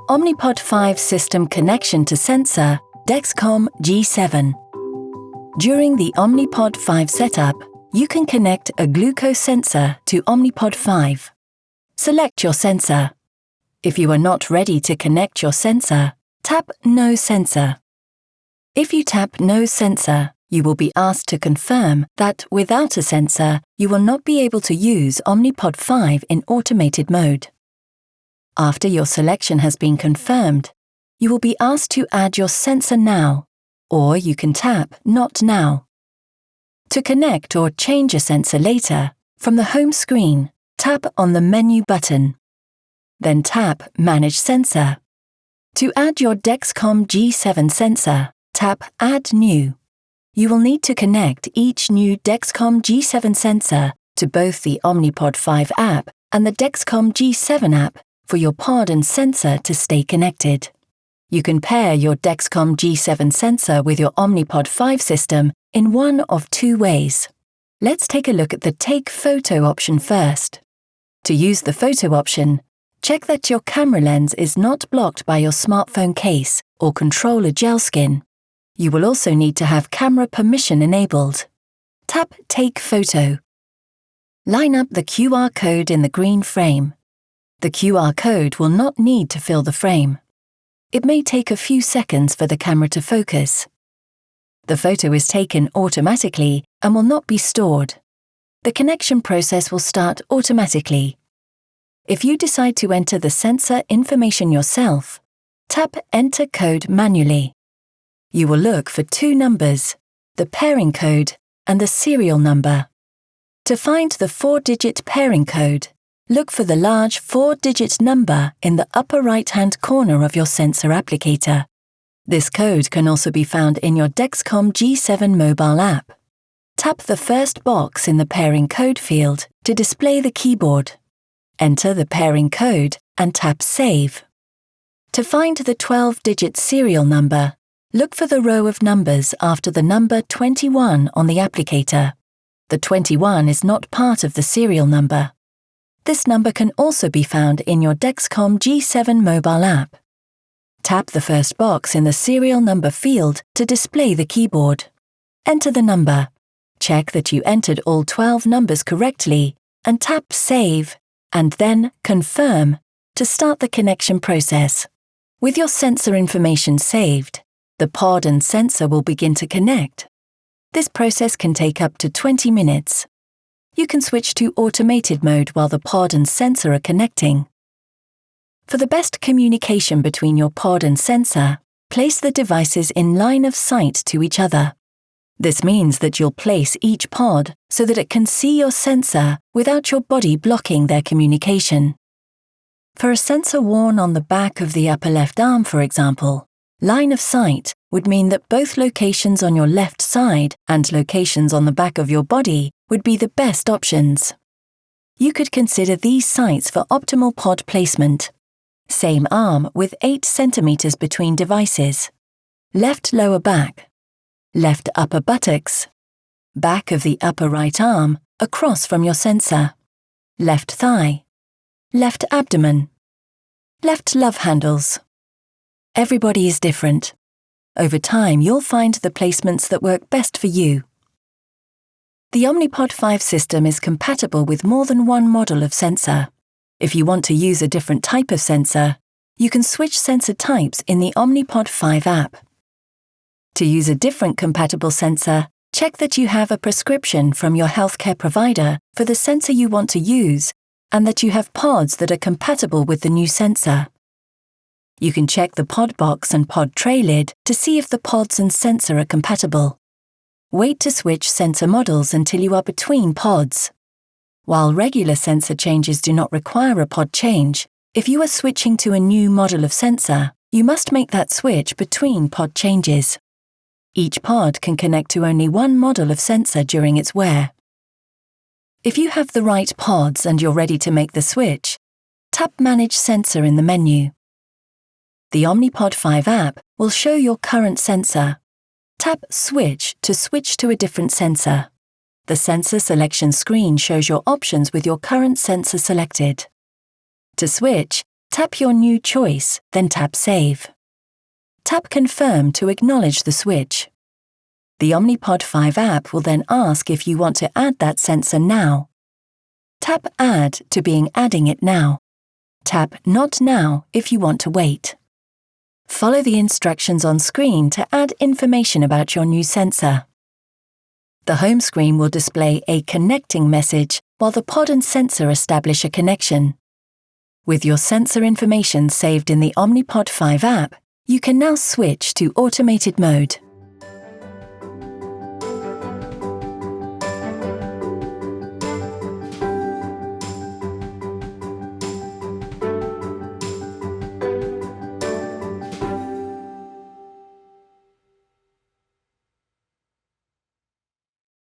Omnipod 5 system connection to sensor, Dexcom G7. During the Omnipod 5 setup, you can connect a glucose sensor to Omnipod 5. Select your sensor. If you are not ready to connect your sensor, tap No Sensor. If you tap No Sensor, you will be asked to confirm that without a sensor, you will not be able to use Omnipod 5 in automated mode. After your selection has been confirmed, you will be asked to add your sensor now, or you can tap Not Now. To connect or change a sensor later, from the home screen, tap on the menu button. Then tap Manage Sensor. To add your Dexcom G7 sensor, tap Add New. You will need to connect each new Dexcom G7 sensor to both the Omnipod 5 app and the Dexcom G7 app for your pod and sensor to stay connected. You can pair your Dexcom G7 sensor with your Omnipod 5 system in one of two ways. Let's take a look at the Take Photo option first. To use the photo option, check that your camera lens is not blocked by your smartphone case or controller gel skin. You will also need to have camera permission enabled. Tap Take Photo. Line up the QR code in the green frame. The QR code will not need to fill the frame. It may take a few seconds for the camera to focus. The photo is taken automatically and will not be stored. The connection process will start automatically. If you decide to enter the sensor information yourself, tap Enter Code manually. You will look for two numbers, the pairing code and the serial number. To find the 4-digit pairing code, look for the large 4-digit number in the upper right-hand corner of your sensor applicator. This code can also be found in your Dexcom G7 mobile app. Tap the first box in the pairing code field to display the keyboard. Enter the pairing code and tap Save. To find the 12-digit serial number, look for the row of numbers after the number 21 on the applicator. The 21 is not part of the serial number. This number can also be found in your Dexcom G7 mobile app. Tap the first box in the serial number field to display the keyboard. Enter the number. Check that you entered all 12 numbers correctly and tap Save and then Confirm to start the connection process. With your sensor information saved, the pod and sensor will begin to connect. This process can take up to 20 minutes. You can switch to automated mode while the pod and sensor are connecting. For the best communication between your pod and sensor, place the devices in line of sight to each other. This means that you'll place each pod so that it can see your sensor without your body blocking their communication. For a sensor worn on the back of the upper left arm, for example, line of sight would mean that both locations on your left side and locations on the back of your body would be the best options. You could consider these sites for optimal pod placement. Same arm with 8 centimeters between devices. Left lower back. Left upper buttocks. Back of the upper right arm across from your sensor. Left thigh. Left abdomen. Left love handles. Everybody is different. Over time, you'll find the placements that work best for you. The Omnipod 5 system is compatible with more than one model of sensor. If you want to use a different type of sensor, you can switch sensor types in the Omnipod 5 app. To use a different compatible sensor, check that you have a prescription from your healthcare provider for the sensor you want to use and that you have pods that are compatible with the new sensor. You can check the pod box and pod tray lid to see if the pods and sensor are compatible. Wait to switch sensor models until you are between pods. While regular sensor changes do not require a pod change, if you are switching to a new model of sensor, you must make that switch between pod changes. Each pod can connect to only one model of sensor during its wear. If you have the right pods and you're ready to make the switch, tap Manage Sensor in the menu. The Omnipod 5 app will show your current sensor. Tap Switch to switch to a different sensor. The sensor selection screen shows your options with your current sensor selected. To switch, Tap your new choice, then tap Save. Tap Confirm to acknowledge the switch. The Omnipod 5 app will then ask if you want to add that sensor now. Tap Add to being adding it now. Tap Not Now if you want to wait. Follow the instructions on screen to add information about your new sensor. The home screen will display a connecting message while the pod and sensor establish a connection. With your sensor information saved in the Omnipod 5 app, you can now switch to automated mode.